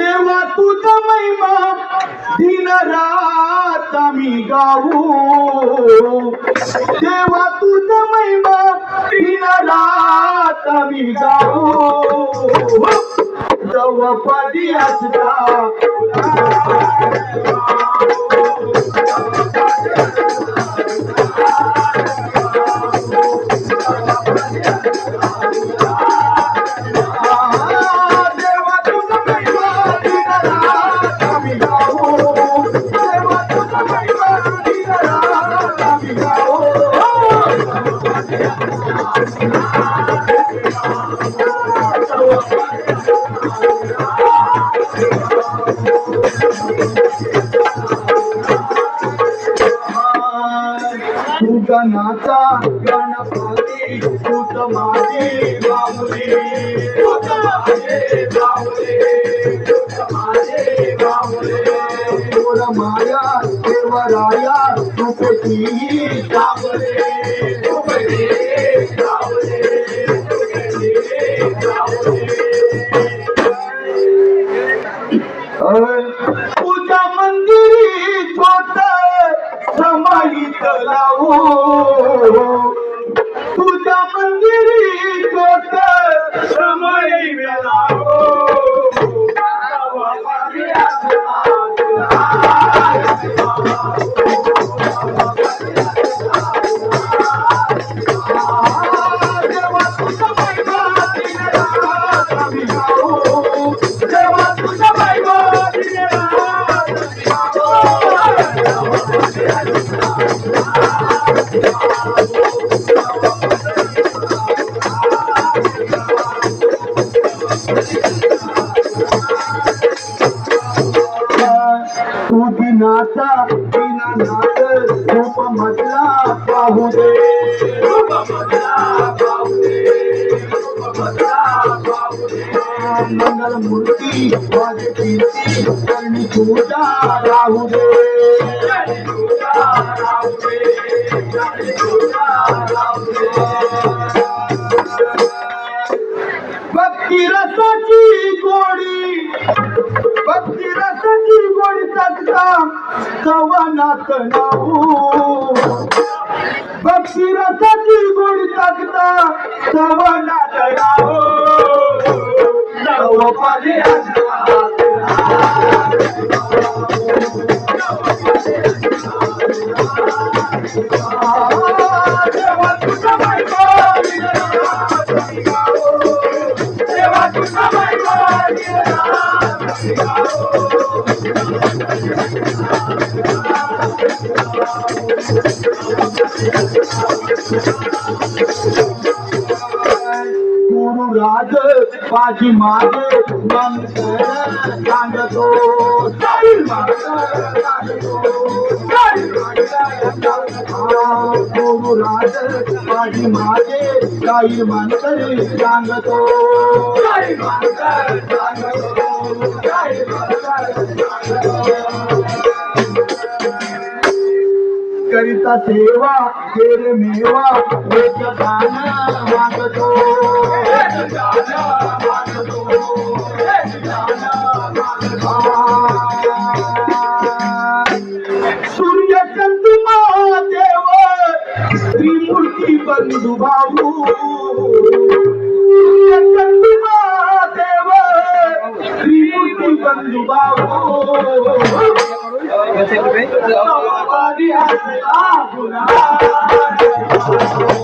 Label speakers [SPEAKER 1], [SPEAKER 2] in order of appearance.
[SPEAKER 1] देवा तुझा महिमा दिन रात आम्ही गाऊ देवा तुझा महिमा दिन रात आम्ही गाऊ जवा पाठी असता गणाचा गणपती तूच माझे बाहुले तूच माझे बाहुले तूच माझे बाहुले तोर माया देवराया तुपती सावले तुपती सावले तुपती सावले पूजा मंदिरी छोट समाहित लावू तुझ्या मंदिरी छोट समय लावू तू दिनाचा दीनानाथ रूप मधला पाहू दे रूप मधला पाहू दे रूप मधला पाहू दे मंगल मूर्ती माझी कीर्ती करणी तुझा राहू दे करणी तुझा राहू दे करणी तुझा राहू दे भक्ती रसाची गोडी भक्ती रसाची गोडी तकता कवनात नाऊ भक्ती रसाची गोडी तकता कवनात नाऊ नवपाली देवा तुझा महिमा देवा तुझा महिमा गुरुराज पाजी माझे मंत्र सांगतो गुरुराज पाजी माझे काही मंत्र सांगतो करिता सेवा तेरे मेवा एक दान मागतो सूर्य चंद्रमा देव त्रिमूर्ती बंधू भाऊ सूर्य चंद्रमा देव त्रिमूर्ती बंधू भाऊ Gracias.